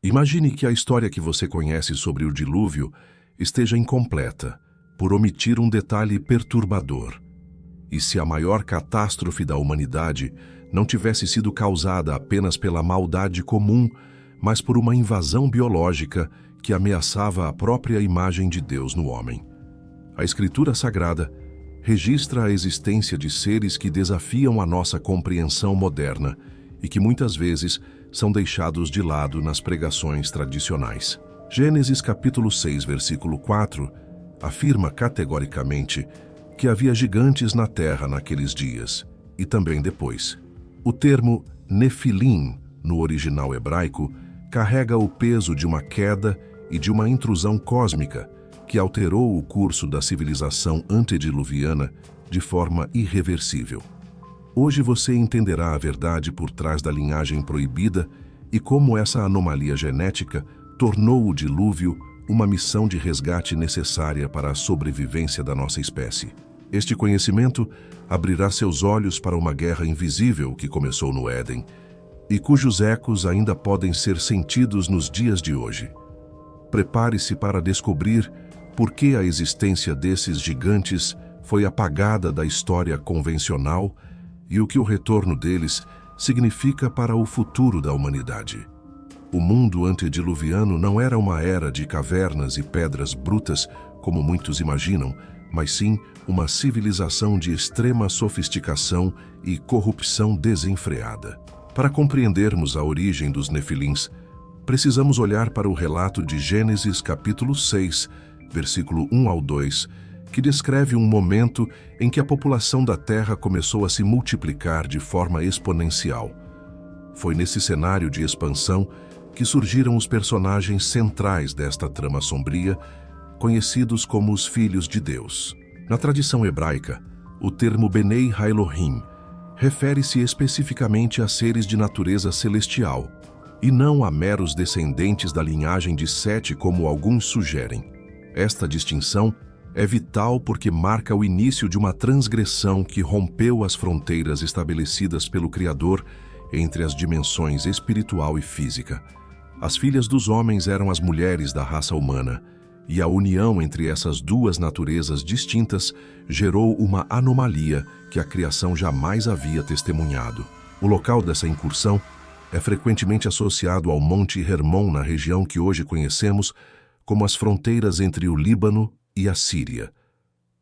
Imagine que a história que você conhece sobre o dilúvio esteja incompleta, por omitir um detalhe perturbador. E se a maior catástrofe da humanidade não tivesse sido causada apenas pela maldade comum, mas por uma invasão biológica que ameaçava a própria imagem de Deus no homem? A Escritura Sagrada registra a existência de seres que desafiam a nossa compreensão moderna e que muitas vezes são deixados de lado nas pregações tradicionais. Gênesis capítulo 6, versículo 4, afirma categoricamente que havia gigantes na terra naqueles dias, e também depois. O termo Nefilim, no original hebraico, carrega o peso de uma queda e de uma intrusão cósmica que alterou o curso da civilização antediluviana de forma irreversível. Hoje você entenderá a verdade por trás da linhagem proibida e como essa anomalia genética tornou o dilúvio uma missão de resgate necessária para a sobrevivência da nossa espécie. Este conhecimento abrirá seus olhos para uma guerra invisível que começou no Éden e cujos ecos ainda podem ser sentidos nos dias de hoje. Prepare-se para descobrir por que a existência desses gigantes foi apagada da história convencional e o que o retorno deles significa para o futuro da humanidade. O mundo antediluviano não era uma era de cavernas e pedras brutas, como muitos imaginam, mas sim uma civilização de extrema sofisticação e corrupção desenfreada. Para compreendermos a origem dos Nefilins, precisamos olhar para o relato de Gênesis capítulo 6, versículo 1 ao 2, que descreve um momento em que a população da Terra começou a se multiplicar de forma exponencial. Foi nesse cenário de expansão que surgiram os personagens centrais desta trama sombria, conhecidos como os Filhos de Deus. Na tradição hebraica, o termo Benei Ha-Elohim refere-se especificamente a seres de natureza celestial, e não a meros descendentes da linhagem de Sete, como alguns sugerem. Esta distinção é vital porque marca o início de uma transgressão que rompeu as fronteiras estabelecidas pelo Criador entre as dimensões espiritual e física. As filhas dos homens eram as mulheres da raça humana, e a união entre essas duas naturezas distintas gerou uma anomalia que a criação jamais havia testemunhado. O local dessa incursão é frequentemente associado ao Monte Hermon, na região que hoje conhecemos como as fronteiras entre o Líbano e a Síria.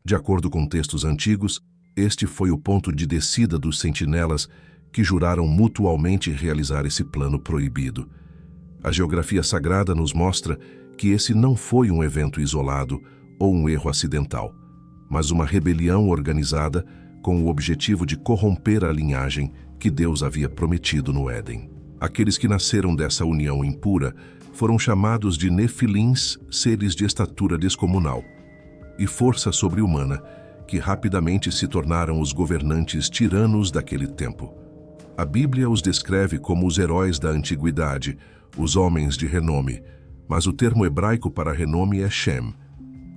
De acordo com textos antigos, este foi o ponto de descida dos sentinelas que juraram mutualmente realizar esse plano proibido. A geografia sagrada nos mostra que esse não foi um evento isolado ou um erro acidental, mas uma rebelião organizada com o objetivo de corromper a linhagem que Deus havia prometido no Éden. Aqueles que nasceram dessa união impura foram chamados de Nefilins, seres de estatura descomunal e força sobre-humana, que rapidamente se tornaram os governantes tiranos daquele tempo. A Bíblia os descreve como os heróis da antiguidade, os homens de renome, mas o termo hebraico para renome é Shem,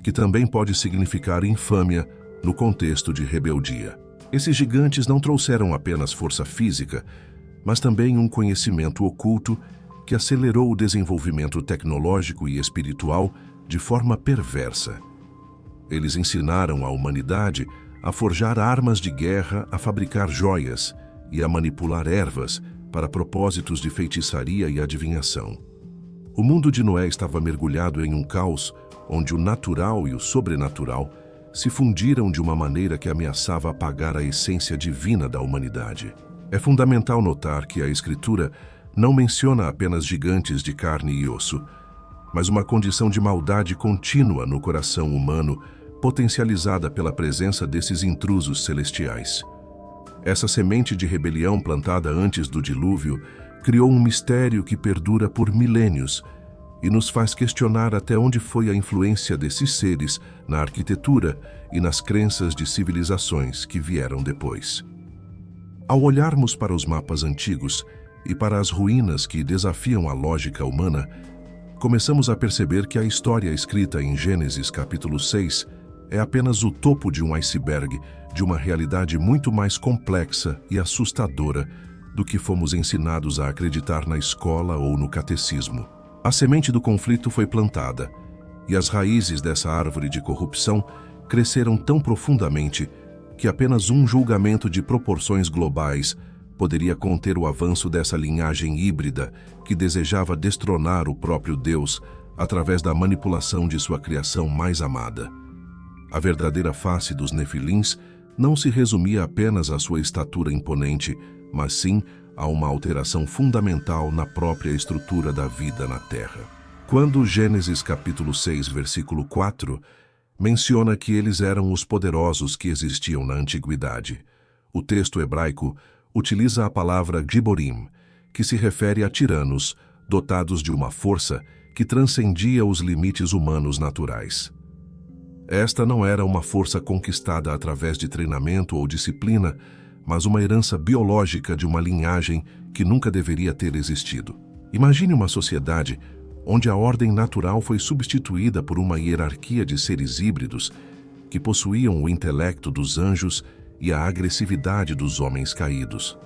que também pode significar infâmia no contexto de rebeldia. Esses gigantes não trouxeram apenas força física, mas também um conhecimento oculto que acelerou o desenvolvimento tecnológico e espiritual de forma perversa. Eles ensinaram a humanidade a forjar armas de guerra, a fabricar joias e a manipular ervas para propósitos de feitiçaria e adivinhação. O mundo de Noé estava mergulhado em um caos onde o natural e o sobrenatural se fundiram de uma maneira que ameaçava apagar a essência divina da humanidade. É fundamental notar que a Escritura não menciona apenas gigantes de carne e osso, mas uma condição de maldade contínua no coração humano, potencializada pela presença desses intrusos celestiais. Essa semente de rebelião plantada antes do dilúvio criou um mistério que perdura por milênios e nos faz questionar até onde foi a influência desses seres na arquitetura e nas crenças de civilizações que vieram depois. Ao olharmos para os mapas antigos e para as ruínas que desafiam a lógica humana, começamos a perceber que a história escrita em Gênesis capítulo 6 é apenas o topo de um iceberg de uma realidade muito mais complexa e assustadora do que fomos ensinados a acreditar na escola ou no catecismo. A semente do conflito foi plantada, e as raízes dessa árvore de corrupção cresceram tão profundamente que apenas um julgamento de proporções globais poderia conter o avanço dessa linhagem híbrida que desejava destronar o próprio Deus através da manipulação de sua criação mais amada. A verdadeira face dos Nefilins não se resumia apenas à sua estatura imponente, mas sim a uma alteração fundamental na própria estrutura da vida na Terra. Quando Gênesis capítulo 6, versículo 4, menciona que eles eram os poderosos que existiam na antiguidade, o texto hebraico utiliza a palavra Giborim, que se refere a tiranos dotados de uma força que transcendia os limites humanos naturais. Esta não era uma força conquistada através de treinamento ou disciplina, mas uma herança biológica de uma linhagem que nunca deveria ter existido. Imagine uma sociedade onde a ordem natural foi substituída por uma hierarquia de seres híbridos que possuíam o intelecto dos anjos e a agressividade dos homens caídos.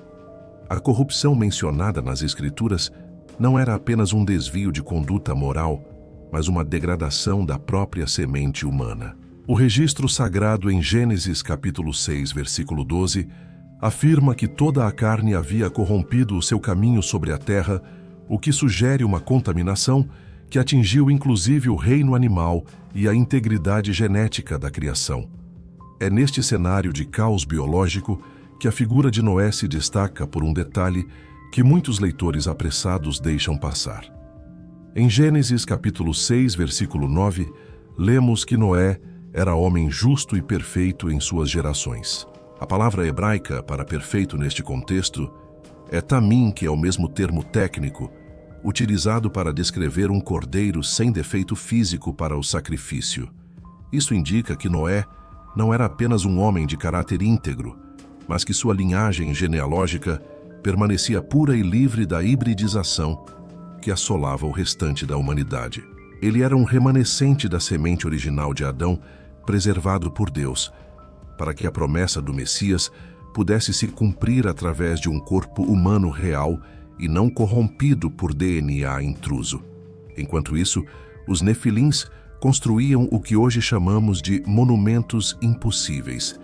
A corrupção mencionada nas Escrituras não era apenas um desvio de conduta moral, mas uma degradação da própria semente humana. O registro sagrado em Gênesis capítulo 6, versículo 12, afirma que toda a carne havia corrompido o seu caminho sobre a terra, o que sugere uma contaminação que atingiu inclusive o reino animal e a integridade genética da criação. É neste cenário de caos biológico que a figura de Noé se destaca por um detalhe que muitos leitores apressados deixam passar. Em Gênesis capítulo 6, versículo 9, lemos que Noé era homem justo e perfeito em suas gerações. A palavra hebraica para perfeito neste contexto é tamim, que é o mesmo termo técnico utilizado para descrever um cordeiro sem defeito físico para o sacrifício. Isso indica que Noé não era apenas um homem de caráter íntegro, mas que sua linhagem genealógica permanecia pura e livre da hibridização que assolava o restante da humanidade. Ele era um remanescente da semente original de Adão, preservado por Deus, para que a promessa do Messias pudesse se cumprir através de um corpo humano real e não corrompido por DNA intruso. Enquanto isso, os Nefilins construíam o que hoje chamamos de monumentos impossíveis.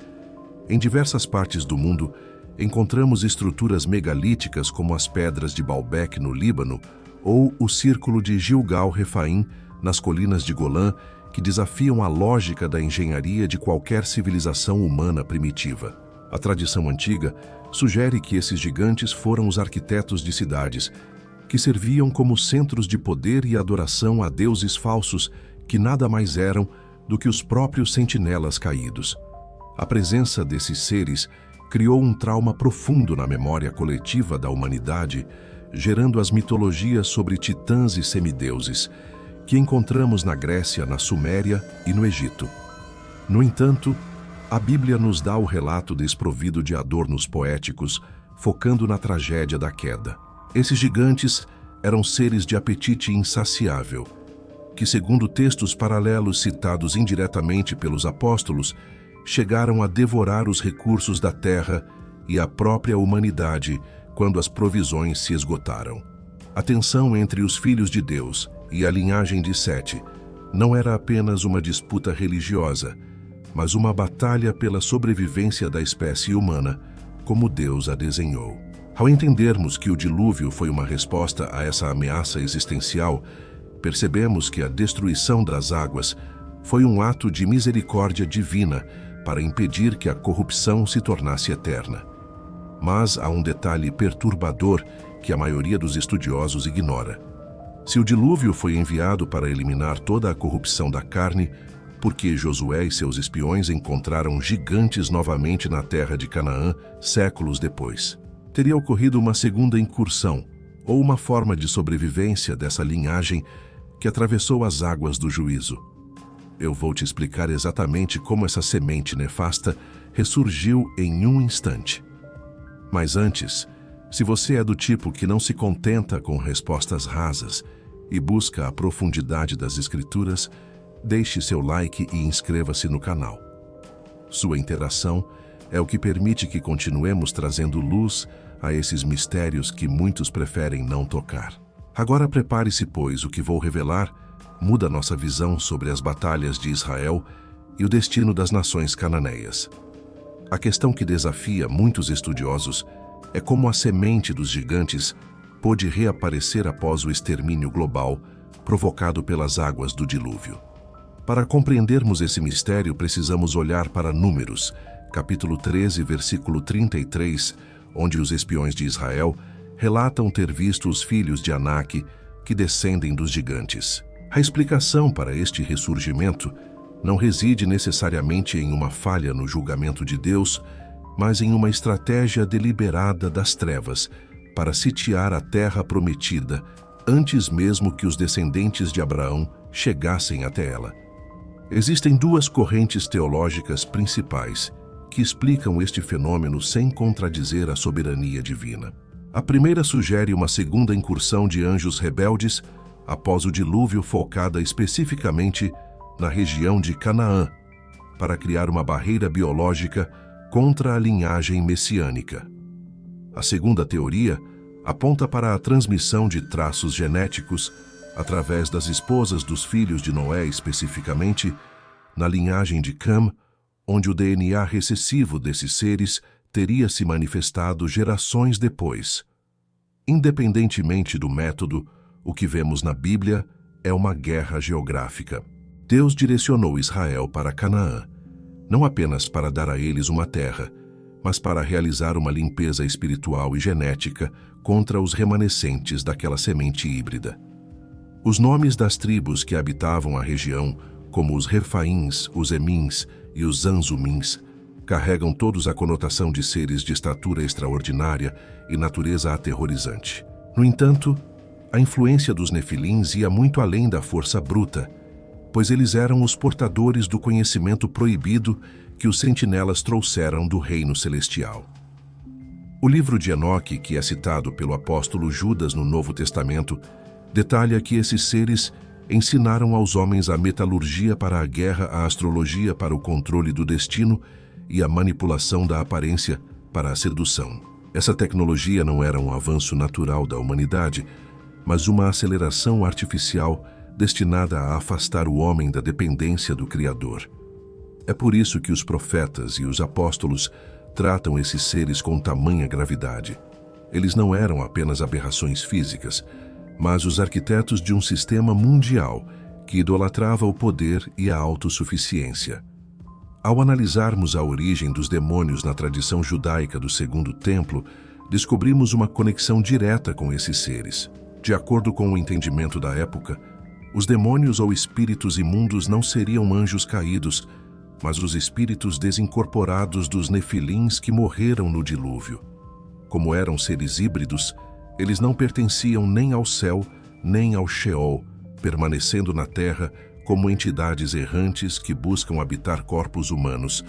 Em diversas partes do mundo, encontramos estruturas megalíticas como as pedras de Baalbek no Líbano ou o círculo de Gilgal-Refaim nas colinas de Golã, que desafiam a lógica da engenharia de qualquer civilização humana primitiva. A tradição antiga sugere que esses gigantes foram os arquitetos de cidades, que serviam como centros de poder e adoração a deuses falsos que nada mais eram do que os próprios sentinelas caídos. A presença desses seres criou um trauma profundo na memória coletiva da humanidade, gerando as mitologias sobre titãs e semideuses, que encontramos na Grécia, na Suméria e no Egito. No entanto, a Bíblia nos dá o relato desprovido de adornos poéticos, focando na tragédia da queda. Esses gigantes eram seres de apetite insaciável, que, segundo textos paralelos citados indiretamente pelos apóstolos, chegaram a devorar os recursos da terra e a própria humanidade quando as provisões se esgotaram. A tensão entre os filhos de Deus e a linhagem de Sete não era apenas uma disputa religiosa, mas uma batalha pela sobrevivência da espécie humana, como Deus a desenhou. Ao entendermos que o dilúvio foi uma resposta a essa ameaça existencial, percebemos que a destruição das águas foi um ato de misericórdia divina para impedir que a corrupção se tornasse eterna. Mas há um detalhe perturbador que a maioria dos estudiosos ignora. Se o dilúvio foi enviado para eliminar toda a corrupção da carne, por que Josué e seus espiões encontraram gigantes novamente na terra de Canaã séculos depois? Teria ocorrido uma segunda incursão, ou uma forma de sobrevivência dessa linhagem que atravessou as águas do juízo. Eu vou te explicar exatamente como essa semente nefasta ressurgiu em um instante. Mas antes, se você é do tipo que não se contenta com respostas rasas e busca a profundidade das Escrituras, deixe seu like e inscreva-se no canal. Sua interação é o que permite que continuemos trazendo luz a esses mistérios que muitos preferem não tocar. Agora prepare-se, pois o que vou revelar muda nossa visão sobre as batalhas de Israel e o destino das nações cananeias. A questão que desafia muitos estudiosos é como a semente dos gigantes pôde reaparecer após o extermínio global provocado pelas águas do dilúvio. Para compreendermos esse mistério, precisamos olhar para Números, capítulo 13, versículo 33, onde os espiões de Israel relatam ter visto os filhos de Anak que descendem dos gigantes. A explicação para este ressurgimento não reside necessariamente em uma falha no julgamento de Deus, mas em uma estratégia deliberada das trevas para sitiar a terra prometida antes mesmo que os descendentes de Abraão chegassem até ela. Existem duas correntes teológicas principais que explicam este fenômeno sem contradizer a soberania divina. A primeira sugere uma segunda incursão de anjos rebeldes após o dilúvio, focada especificamente na região de Canaã, para criar uma barreira biológica contra a linhagem messiânica. A segunda teoria aponta para a transmissão de traços genéticos através das esposas dos filhos de Noé, especificamente na linhagem de Cam, onde o DNA recessivo desses seres teria se manifestado gerações depois. Independentemente do método, o que vemos na Bíblia é uma guerra geográfica. Deus direcionou Israel para Canaã, não apenas para dar a eles uma terra, mas para realizar uma limpeza espiritual e genética contra os remanescentes daquela semente híbrida. Os nomes das tribos que habitavam a região, como os Refaíns, os Emins e os Zanzumins, carregam todos a conotação de seres de estatura extraordinária e natureza aterrorizante. No entanto, a influência dos Nefilins ia muito além da força bruta, pois eles eram os portadores do conhecimento proibido que os sentinelas trouxeram do reino celestial. O livro de Enoque, que é citado pelo apóstolo Judas no Novo Testamento, detalha que esses seres ensinaram aos homens a metalurgia para a guerra, a astrologia para o controle do destino e a manipulação da aparência para a sedução. Essa tecnologia não era um avanço natural da humanidade, mas uma aceleração artificial destinada a afastar o homem da dependência do Criador. É por isso que os profetas e os apóstolos tratam esses seres com tamanha gravidade. Eles não eram apenas aberrações físicas, mas os arquitetos de um sistema mundial que idolatrava o poder e a autossuficiência. Ao analisarmos a origem dos demônios na tradição judaica do Segundo Templo, descobrimos uma conexão direta com esses seres. De acordo com o entendimento da época, os demônios ou espíritos imundos não seriam anjos caídos, mas os espíritos desincorporados dos nefilins que morreram no dilúvio. Como eram seres híbridos, eles não pertenciam nem ao céu, nem ao Sheol, permanecendo na terra como entidades errantes que buscam habitar corpos humanos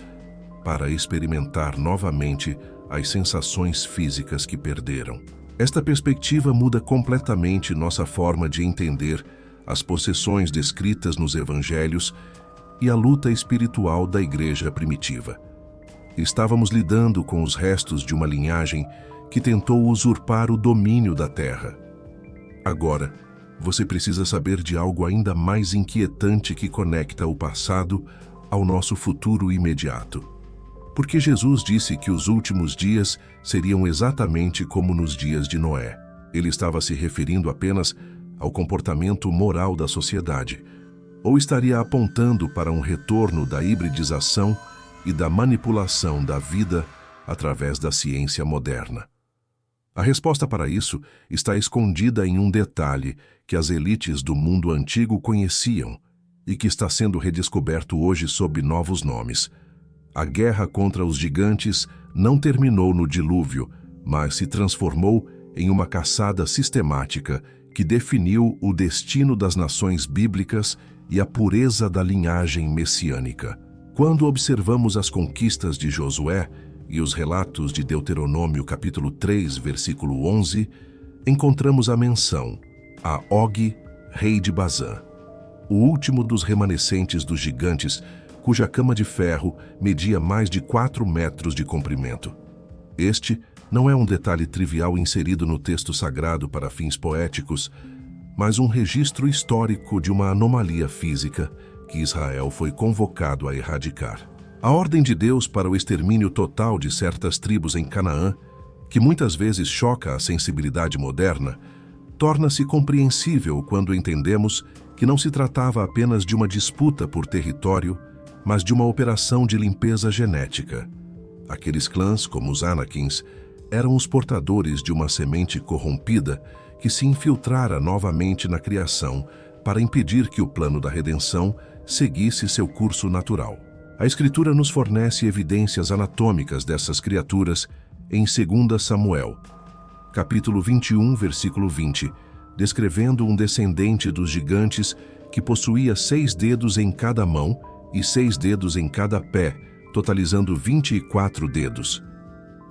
para experimentar novamente as sensações físicas que perderam. Esta perspectiva muda completamente nossa forma de entender as possessões descritas nos evangelhos e a luta espiritual da igreja primitiva. Estávamos lidando com os restos de uma linhagem que tentou usurpar o domínio da terra. Agora, você precisa saber de algo ainda mais inquietante que conecta o passado ao nosso futuro imediato. Porque Jesus disse que os últimos dias seriam exatamente como nos dias de Noé. Ele estava se referindo apenas ao comportamento moral da sociedade, ou estaria apontando para um retorno da hibridização e da manipulação da vida através da ciência moderna? A resposta para isso está escondida em um detalhe que as elites do mundo antigo conheciam e que está sendo redescoberto hoje sob novos nomes. A guerra contra os gigantes não terminou no dilúvio, mas se transformou em uma caçada sistemática que definiu o destino das nações bíblicas e a pureza da linhagem messiânica. Quando observamos as conquistas de Josué e os relatos de Deuteronômio capítulo 3, versículo 11, encontramos a menção a Og, rei de Bazã, o último dos remanescentes dos gigantes, cuja cama de ferro media mais de 4 metros de comprimento. Este não é um detalhe trivial inserido no texto sagrado para fins poéticos, mas um registro histórico de uma anomalia física que Israel foi convocado a erradicar. A ordem de Deus para o extermínio total de certas tribos em Canaã, que muitas vezes choca a sensibilidade moderna, torna-se compreensível quando entendemos que não se tratava apenas de uma disputa por território, mas de uma operação de limpeza genética. Aqueles clãs, como os Anakins, eram os portadores de uma semente corrompida que se infiltrara novamente na criação para impedir que o plano da redenção seguisse seu curso natural. A Escritura nos fornece evidências anatômicas dessas criaturas em 2 Samuel, capítulo 21, versículo 20, descrevendo um descendente dos gigantes que possuía 6 dedos em cada mão e 6 dedos em cada pé, totalizando 24 dedos.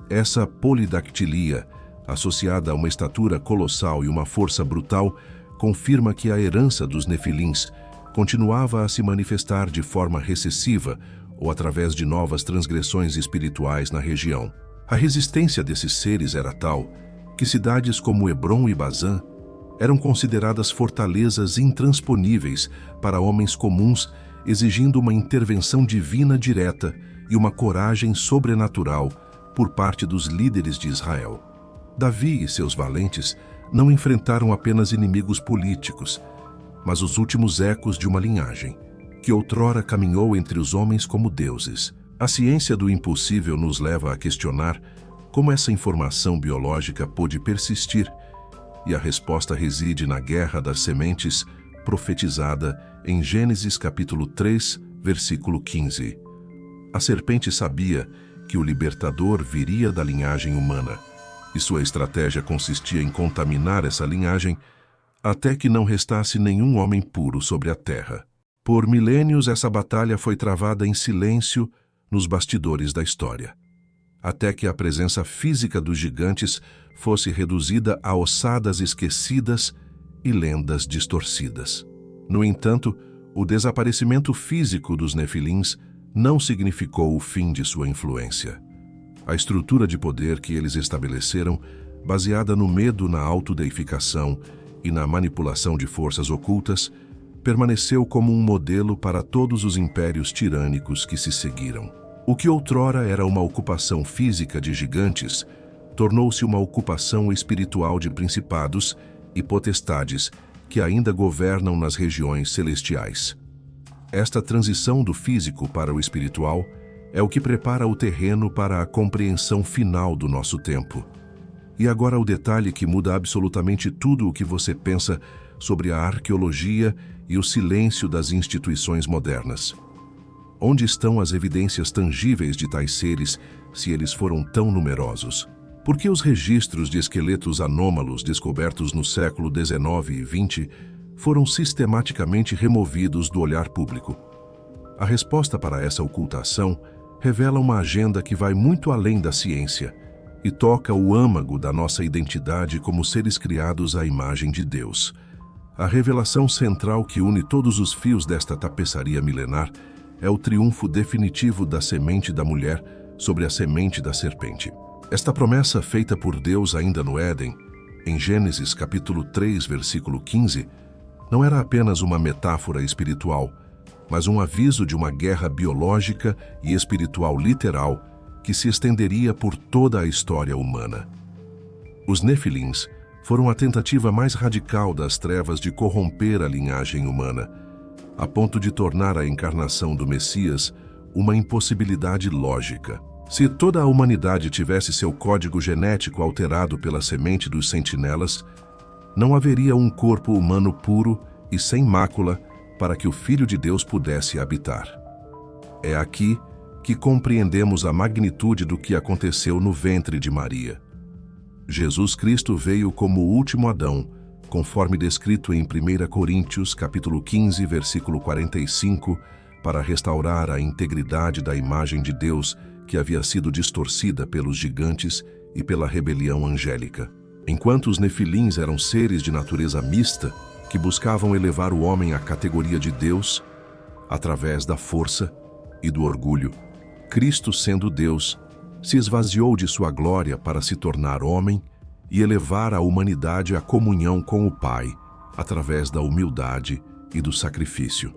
Essa polidactilia, associada a uma estatura colossal e uma força brutal, confirma que a herança dos nefilins continuava a se manifestar de forma recessiva ou através de novas transgressões espirituais na região. A resistência desses seres era tal que cidades como Hebrom e Bazã eram consideradas fortalezas intransponíveis para homens comuns, exigindo uma intervenção divina direta e uma coragem sobrenatural por parte dos líderes de Israel. Davi e seus valentes não enfrentaram apenas inimigos políticos, mas os últimos ecos de uma linhagem, que outrora caminhou entre os homens como deuses. A ciência do impossível nos leva a questionar como essa informação biológica pôde persistir, e a resposta reside na guerra das sementes, profetizada em Gênesis capítulo 3, versículo 15. A serpente sabia que o libertador viria da linhagem humana, e sua estratégia consistia em contaminar essa linhagem até que não restasse nenhum homem puro sobre a terra. Por milênios, essa batalha foi travada em silêncio nos bastidores da história, até que a presença física dos gigantes fosse reduzida a ossadas esquecidas e lendas distorcidas. No entanto, o desaparecimento físico dos nefilins não significou o fim de sua influência. A estrutura de poder que eles estabeleceram, baseada no medo, na autodeificação e na manipulação de forças ocultas, permaneceu como um modelo para todos os impérios tirânicos que se seguiram. O que outrora era uma ocupação física de gigantes, tornou-se uma ocupação espiritual de principados e potestades que ainda governam nas regiões celestiais. Esta transição do físico para o espiritual é o que prepara o terreno para a compreensão final do nosso tempo. E agora o detalhe que muda absolutamente tudo o que você pensa sobre a arqueologia e o silêncio das instituições modernas. Onde estão as evidências tangíveis de tais seres, se eles foram tão numerosos? Por que os registros de esqueletos anômalos descobertos no século XIX e XX foram sistematicamente removidos do olhar público? A resposta para essa ocultação revela uma agenda que vai muito além da ciência e toca o âmago da nossa identidade como seres criados à imagem de Deus. A revelação central que une todos os fios desta tapeçaria milenar é o triunfo definitivo da semente da mulher sobre a semente da serpente. Esta promessa feita por Deus ainda no Éden, em Gênesis capítulo 3, versículo 15, não era apenas uma metáfora espiritual, mas um aviso de uma guerra biológica e espiritual literal que se estenderia por toda a história humana. Os nefilins foram a tentativa mais radical das trevas de corromper a linhagem humana, a ponto de tornar a encarnação do Messias uma impossibilidade lógica. Se toda a humanidade tivesse seu código genético alterado pela semente dos sentinelas, não haveria um corpo humano puro e sem mácula para que o Filho de Deus pudesse habitar. É aqui que compreendemos a magnitude do que aconteceu no ventre de Maria. Jesus Cristo veio como o último Adão, conforme descrito em 1 Coríntios, capítulo 15, versículo 45, para restaurar a integridade da imagem de Deus que havia sido distorcida pelos gigantes e pela rebelião angélica. Enquanto os nefilins eram seres de natureza mista, que buscavam elevar o homem à categoria de Deus, através da força e do orgulho, Cristo, sendo Deus, se esvaziou de sua glória para se tornar homem e elevar a humanidade à comunhão com o Pai, através da humildade e do sacrifício.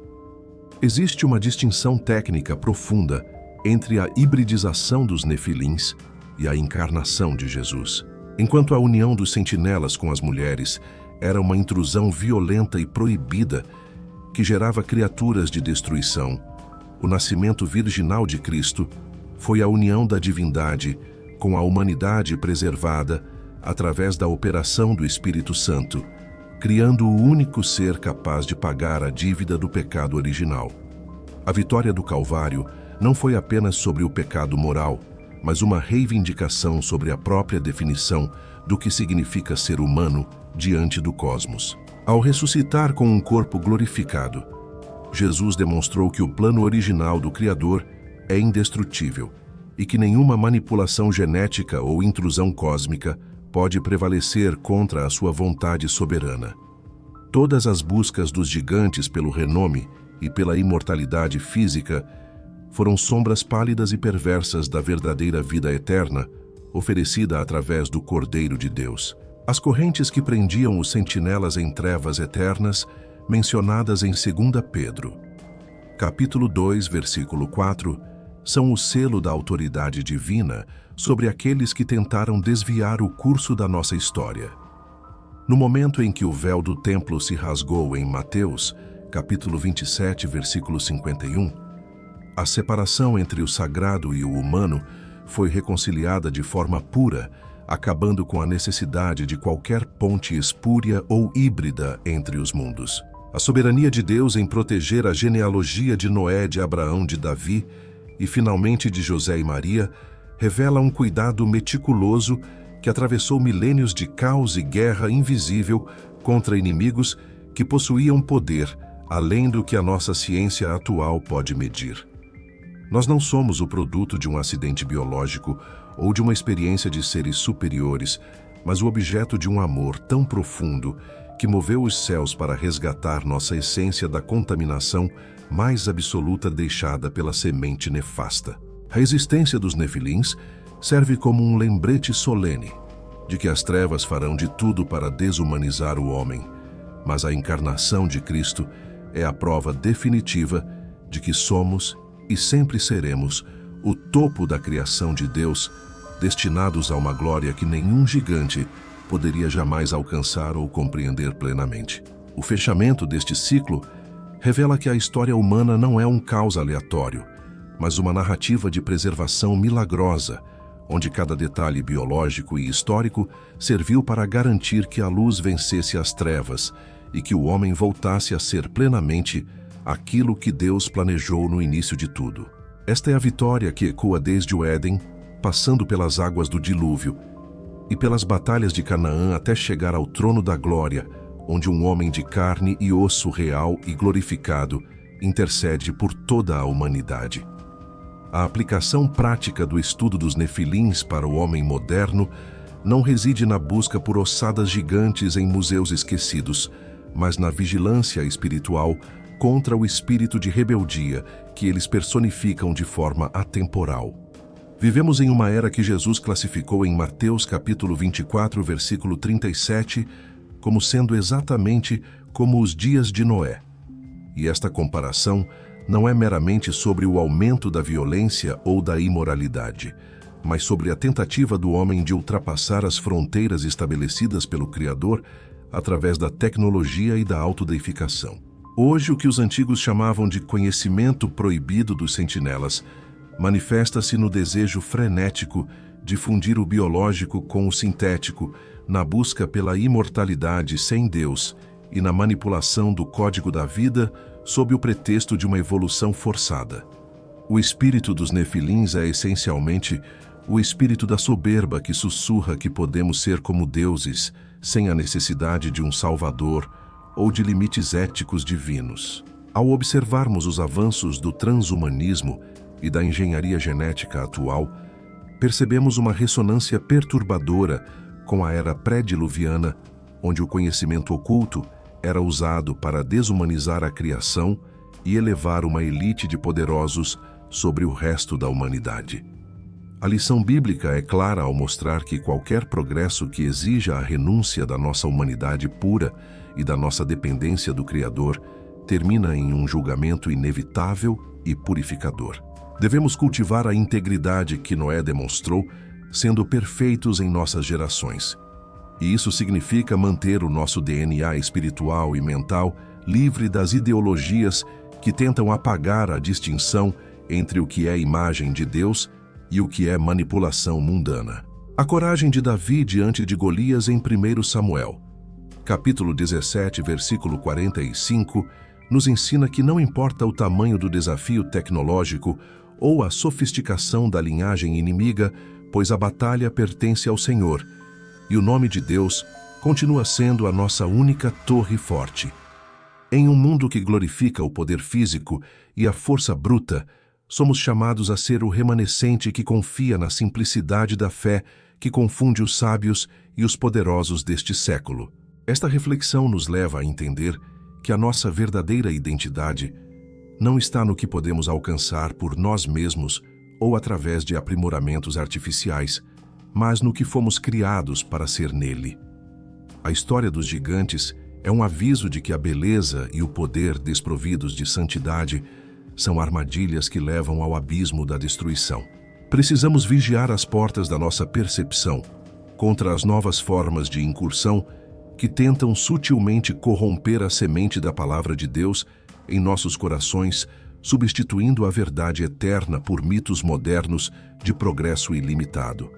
Existe uma distinção técnica profunda entre a hibridização dos nefilins e a encarnação de Jesus. Enquanto a união dos sentinelas com as mulheres era uma intrusão violenta e proibida que gerava criaturas de destruição, o nascimento virginal de Cristo foi a união da divindade com a humanidade preservada através da operação do Espírito Santo, criando o único ser capaz de pagar a dívida do pecado original. A vitória do Calvário não foi apenas sobre o pecado moral, mas uma reivindicação sobre a própria definição do que significa ser humano diante do cosmos. Ao ressuscitar com um corpo glorificado, Jesus demonstrou que o plano original do Criador é indestrutível e que nenhuma manipulação genética ou intrusão cósmica pode prevalecer contra a sua vontade soberana. Todas as buscas dos gigantes pelo renome e pela imortalidade física foram sombras pálidas e perversas da verdadeira vida eterna, oferecida através do Cordeiro de Deus. As correntes que prendiam os sentinelas em trevas eternas, mencionadas em 2 Pedro, capítulo 2, versículo 4, são o selo da autoridade divina sobre aqueles que tentaram desviar o curso da nossa história. No momento em que o véu do templo se rasgou em Mateus, capítulo 27, versículo 51, a separação entre o sagrado e o humano foi reconciliada de forma pura, acabando com a necessidade de qualquer ponte espúria ou híbrida entre os mundos. A soberania de Deus em proteger a genealogia de Noé, de Abraão, de Davi e finalmente de José e Maria revela um cuidado meticuloso que atravessou milênios de caos e guerra invisível contra inimigos que possuíam poder além do que a nossa ciência atual pode medir. Nós não somos o produto de um acidente biológico ou de uma experiência de seres superiores, mas o objeto de um amor tão profundo que moveu os céus para resgatar nossa essência da contaminação mais absoluta deixada pela semente nefasta. A existência dos nefilins serve como um lembrete solene de que as trevas farão de tudo para desumanizar o homem, mas a encarnação de Cristo é a prova definitiva de que somos e sempre seremos o topo da criação de Deus, destinados a uma glória que nenhum gigante poderia jamais alcançar ou compreender plenamente. O fechamento deste ciclo revela que a história humana não é um caos aleatório, mas uma narrativa de preservação milagrosa, onde cada detalhe biológico e histórico serviu para garantir que a luz vencesse as trevas e que o homem voltasse a ser plenamente aquilo que Deus planejou no início de tudo. Esta é a vitória que ecoa desde o Éden, passando pelas águas do dilúvio e pelas batalhas de Canaã até chegar ao trono da glória, onde um homem de carne e osso real e glorificado intercede por toda a humanidade. A aplicação prática do estudo dos nefilins para o homem moderno não reside na busca por ossadas gigantes em museus esquecidos, mas na vigilância espiritual contra o espírito de rebeldia que eles personificam de forma atemporal. Vivemos em uma era que Jesus classificou em Mateus capítulo 24, versículo 37, como sendo exatamente como os dias de Noé. E esta comparação não é meramente sobre o aumento da violência ou da imoralidade, mas sobre a tentativa do homem de ultrapassar as fronteiras estabelecidas pelo Criador através da tecnologia e da autodeificação. Hoje, o que os antigos chamavam de conhecimento proibido dos sentinelas manifesta-se no desejo frenético de fundir o biológico com o sintético, na busca pela imortalidade sem Deus e na manipulação do código da vida sob o pretexto de uma evolução forçada. O espírito dos nefilins é essencialmente o espírito da soberba que sussurra que podemos ser como deuses, sem a necessidade de um salvador ou de limites éticos divinos. Ao observarmos os avanços do transhumanismo e da engenharia genética atual, percebemos uma ressonância perturbadora com a era pré-diluviana, onde o conhecimento oculto era usado para desumanizar a criação e elevar uma elite de poderosos sobre o resto da humanidade. A lição bíblica é clara ao mostrar que qualquer progresso que exija a renúncia da nossa humanidade pura e da nossa dependência do Criador termina em um julgamento inevitável e purificador. Devemos cultivar a integridade que Noé demonstrou, sendo perfeitos em nossas gerações. E isso significa manter o nosso DNA espiritual e mental livre das ideologias que tentam apagar a distinção entre o que é imagem de Deus e o que é manipulação mundana. A coragem de Davi diante de Golias em 1 Samuel, capítulo 17, versículo 45, nos ensina que não importa o tamanho do desafio tecnológico ou a sofisticação da linhagem inimiga, pois a batalha pertence ao Senhor, e o nome de Deus continua sendo a nossa única torre forte. Em um mundo que glorifica o poder físico e a força bruta, somos chamados a ser o remanescente que confia na simplicidade da fé que confunde os sábios e os poderosos deste século. Esta reflexão nos leva a entender que a nossa verdadeira identidade não está no que podemos alcançar por nós mesmos ou através de aprimoramentos artificiais, mas no que fomos criados para ser nele. A história dos gigantes é um aviso de que a beleza e o poder desprovidos de santidade são armadilhas que levam ao abismo da destruição. Precisamos vigiar as portas da nossa percepção contra as novas formas de incursão que tentam sutilmente corromper a semente da palavra de Deus em nossos corações, substituindo a verdade eterna por mitos modernos de progresso ilimitado.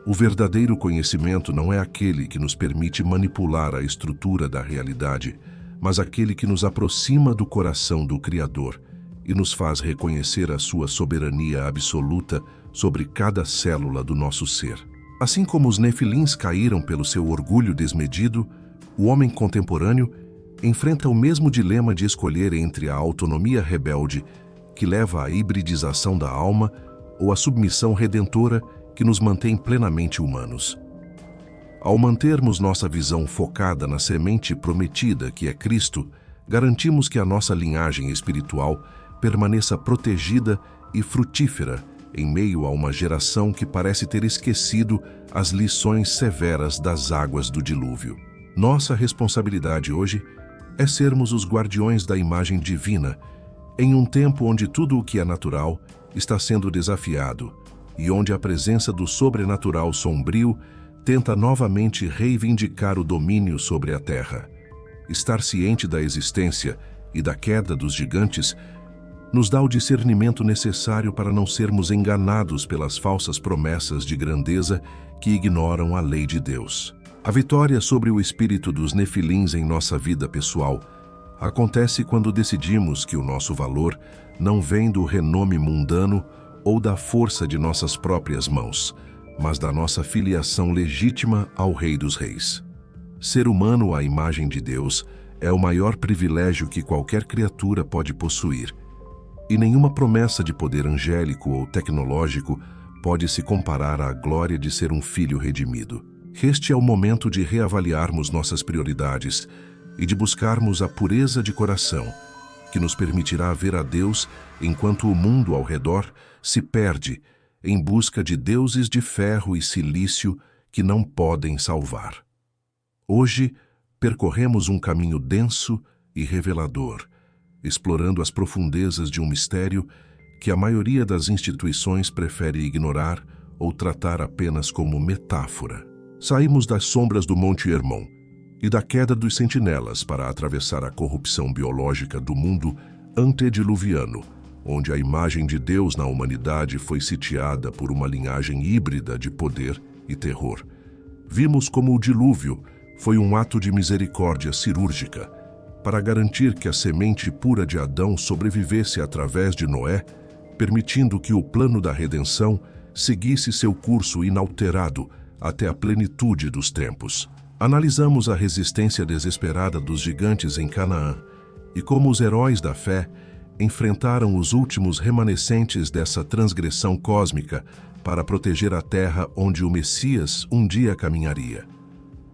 O verdadeiro conhecimento não é aquele que nos permite manipular a estrutura da realidade, mas aquele que nos aproxima do coração do Criador e nos faz reconhecer a sua soberania absoluta sobre cada célula do nosso ser. Assim como os nefilins caíram pelo seu orgulho desmedido, o homem contemporâneo enfrenta o mesmo dilema de escolher entre a autonomia rebelde, que leva à hibridização da alma, ou a submissão redentora, que nos mantém plenamente humanos. Ao mantermos nossa visão focada na semente prometida, que é Cristo, garantimos que a nossa linhagem espiritual permaneça protegida e frutífera em meio a uma geração que parece ter esquecido as lições severas das águas do dilúvio. Nossa responsabilidade hoje é sermos os guardiões da imagem divina, em um tempo onde tudo o que é natural está sendo desafiado e onde a presença do sobrenatural sombrio tenta novamente reivindicar o domínio sobre a terra. Estar ciente da existência e da queda dos gigantes nos dá o discernimento necessário para não sermos enganados pelas falsas promessas de grandeza que ignoram a lei de Deus. A vitória sobre o espírito dos nefilins em nossa vida pessoal acontece quando decidimos que o nosso valor não vem do renome mundano ou da força de nossas próprias mãos, mas da nossa filiação legítima ao Rei dos Reis. Ser humano à imagem de Deus é o maior privilégio que qualquer criatura pode possuir, e nenhuma promessa de poder angélico ou tecnológico pode se comparar à glória de ser um filho redimido. Este é o momento de reavaliarmos nossas prioridades e de buscarmos a pureza de coração, que nos permitirá ver a Deus enquanto o mundo ao redor se perde em busca de deuses de ferro e silício que não podem salvar. Hoje, percorremos um caminho denso e revelador, explorando as profundezas de um mistério que a maioria das instituições prefere ignorar ou tratar apenas como metáfora. Saímos das sombras do Monte Hermon e da queda dos sentinelas para atravessar a corrupção biológica do mundo antediluviano, onde a imagem de Deus na humanidade foi sitiada por uma linhagem híbrida de poder e terror. Vimos como o dilúvio foi um ato de misericórdia cirúrgica para garantir que a semente pura de Adão sobrevivesse através de Noé, permitindo que o plano da redenção seguisse seu curso inalterado até a plenitude dos tempos. Analisamos a resistência desesperada dos gigantes em Canaã e como os heróis da fé enfrentaram os últimos remanescentes dessa transgressão cósmica para proteger a terra onde o Messias um dia caminharia.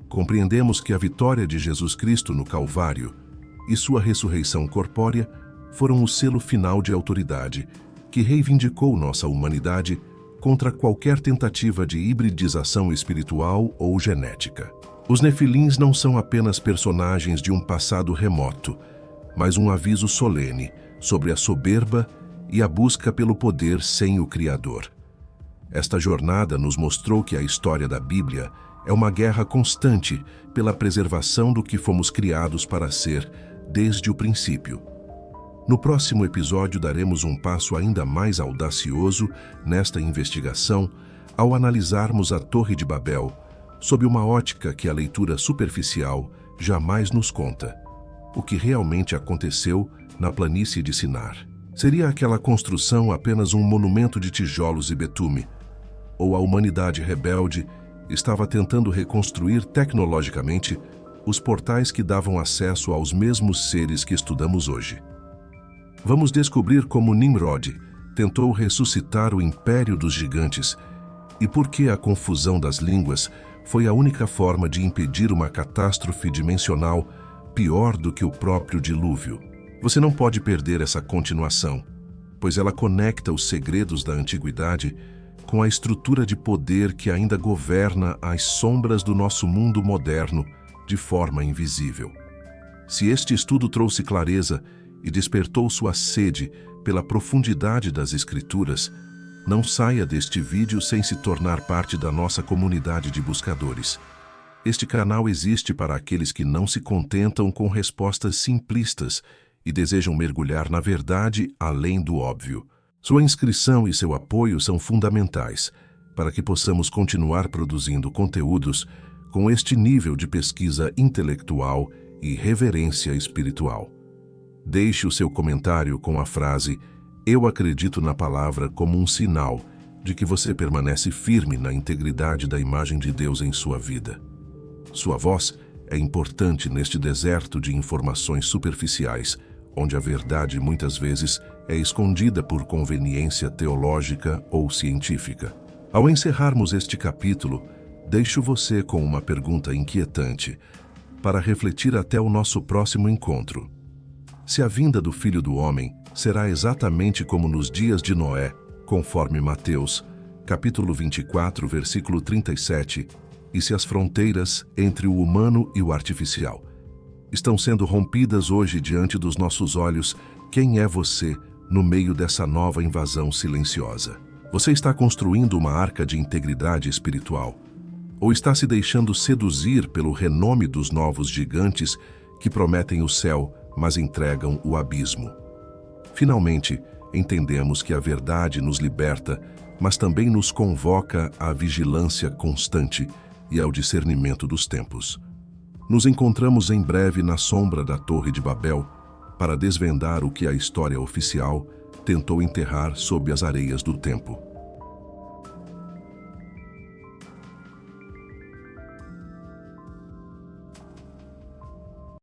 Compreendemos que a vitória de Jesus Cristo no Calvário e sua ressurreição corpórea foram o selo final de autoridade que reivindicou nossa humanidade contra qualquer tentativa de hibridização espiritual ou genética. Os Nefilins não são apenas personagens de um passado remoto, mas um aviso solene sobre a soberba e a busca pelo poder sem o Criador. Esta jornada nos mostrou que a história da Bíblia é uma guerra constante pela preservação do que fomos criados para ser desde o princípio. No próximo episódio daremos um passo ainda mais audacioso nesta investigação ao analisarmos a Torre de Babel sob uma ótica que a leitura superficial jamais nos conta. O que realmente aconteceu na planície de Sinar? Seria aquela construção apenas um monumento de tijolos e betume? Ou a humanidade rebelde estava tentando reconstruir tecnologicamente os portais que davam acesso aos mesmos seres que estudamos hoje? Vamos descobrir como Nimrod tentou ressuscitar o império dos gigantes e por que a confusão das línguas foi a única forma de impedir uma catástrofe dimensional pior do que o próprio dilúvio. Você não pode perder essa continuação, pois ela conecta os segredos da antiguidade com a estrutura de poder que ainda governa as sombras do nosso mundo moderno de forma invisível. Se este estudo trouxe clareza e despertou sua sede pela profundidade das Escrituras, não saia deste vídeo sem se tornar parte da nossa comunidade de buscadores. Este canal existe para aqueles que não se contentam com respostas simplistas e desejam mergulhar na verdade além do óbvio. Sua inscrição e seu apoio são fundamentais para que possamos continuar produzindo conteúdos com este nível de pesquisa intelectual e reverência espiritual. Deixe o seu comentário com a frase "Eu acredito na palavra" como um sinal de que você permanece firme na integridade da imagem de Deus em sua vida. Sua voz é importante neste deserto de informações superficiais, onde a verdade muitas vezes é escondida por conveniência teológica ou científica. Ao encerrarmos este capítulo, deixo você com uma pergunta inquietante para refletir até o nosso próximo encontro. Se a vinda do Filho do Homem será exatamente como nos dias de Noé, conforme Mateus, capítulo 24, versículo 37, e se as fronteiras entre o humano e o artificial estão sendo rompidas hoje diante dos nossos olhos, quem é você no meio dessa nova invasão silenciosa? Você está construindo uma arca de integridade espiritual? Ou está se deixando seduzir pelo renome dos novos gigantes que prometem o céu, mas entregam o abismo? Finalmente, entendemos que a verdade nos liberta, mas também nos convoca à vigilância constante e ao discernimento dos tempos. Nos encontramos em breve na sombra da Torre de Babel para desvendar o que a história oficial tentou enterrar sob as areias do tempo.